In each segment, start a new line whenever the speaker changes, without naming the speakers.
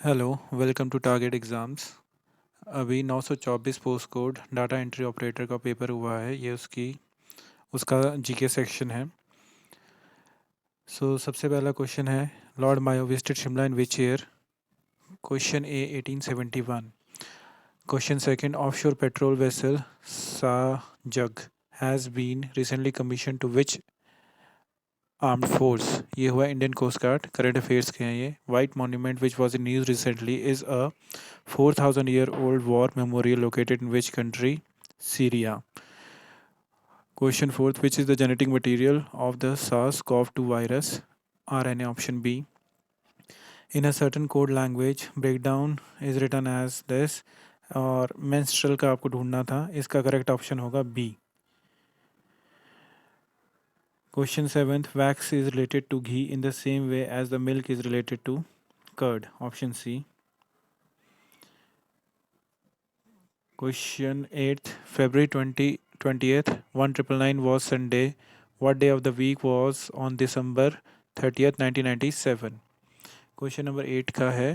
Hello, welcome to target exams. अभी 924 post code data entry operator का paper हुआ है। ये उसका जीके सेक्शन है। सबसे पहला क्वेश्चन है, Lord Mayo visited Shimla in which year? Question A 1871। Question second, offshore patrol vessel Sajag has been recently commission to which armed force? ये हुआ Indian Coast Guard. Current affairs के हैं ये। White monument which was in news recently is a 4,000-year-old war memorial located in which country? Syria. Question fourth, which is the genetic material of the SARS-CoV-2 virus? RNA. Option B. In a certain code language, breakdown is written as this. और menstrual का आपको ढूंढना था, इसका correct option होगा B. Question seventh, wax is related to ghee in the same way as the milk is related to curd? Option C. Question 8th, February 20th 1999 was Sunday. What day of the week was on December 30th 1997? Question number 8 का है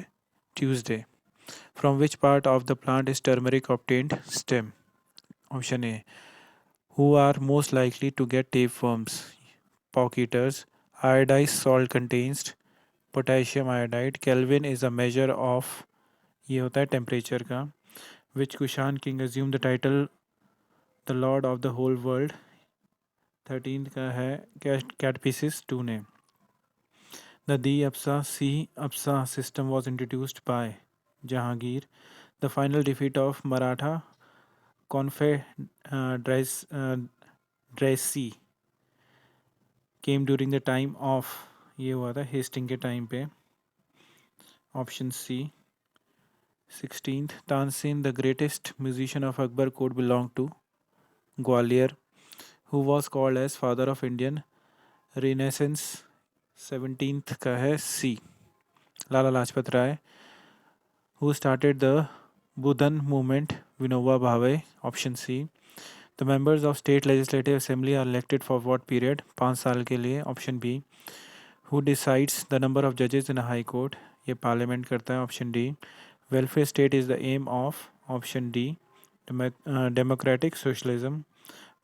Tuesday. From which part of the plant is turmeric obtained? Stem. Option A. Who are most likely to get tapeworms? Pock eaters. Iodized salt contains potassium iodide. Kelvin is a measure of, ये होता है temperature का। Which Kushan king assumed the title the lord of the whole world? 13th का है कैटपीसिस 2 ने। The दी अप्सा सी अप्सा system was introduced by Jahangir. The final defeat of Maratha confederacy came during the time of, ये हुआ था हेस्टिंग के टाइम पे। Option C. 16th, Tansen the greatest musician of Akbar court belong to Gwalior. Who was called as father of Indian renaissance? 17th का है C, Lala Lajpat Rai. Who started the Bhoodan movement? Vinoba Bhave. Option C. The members of state legislative assembly are elected for what period? 5 साल के लिए। Option B. Who decides the number of जजेस in high court? ये parliament करता है। Option D. Welfare state is the aim of? Option D. Democratic socialism.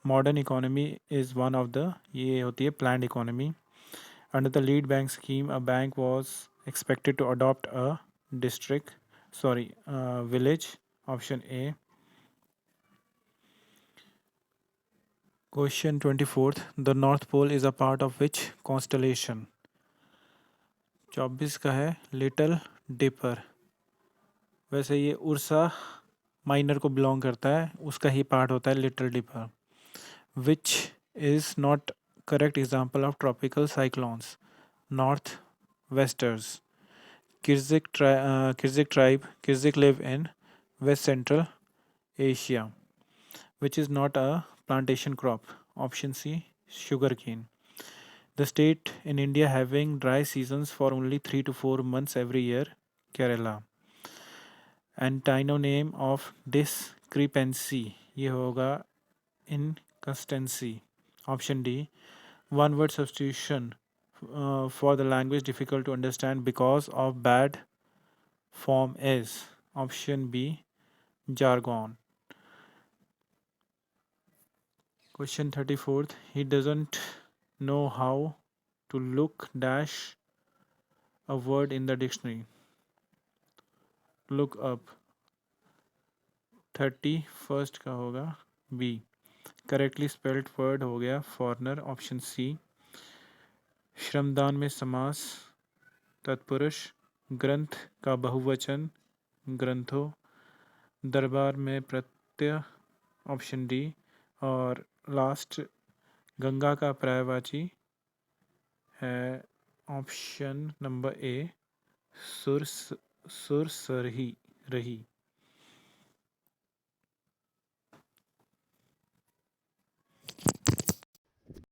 Modern economy is one of the, ये होती है planned economy. Under the lead bank scheme, a bank was expected to adopt a village. Option A. Question 24th. The North Pole is a part of which constellation? 24 का है little dipper. वैसे ये Ursa minor को belong करता है, उसका ही part होता है little dipper. Which is not correct example of tropical cyclones? North westers. Kyrgyz tribe. Kyrgyz live in West Central Asia. Which is not a plantation crop? Option C. Sugarcane. The state in India having dry seasons for only 3 to 4 months every year? Kerala. Antonym of discrepancy, ये होगा inconsistency. Option D. One word substitution for the language difficult to understand because of bad form is? Option B. Jargon. Question 34th. He doesn't know how to look dash a word in the dictionary. Look up. 31st का होगा B. Correctly spelled word हो गया foreigner. Option C. श्रमदान में समास तत्पुरुष। ग्रंथ का बहुवचन ग्रंथों। दरबार में प्रत्यय। Option D. और लास्ट गंगा का पर्यायवाची है ऑप्शन नंबर ए, सुर सुर सरही रही।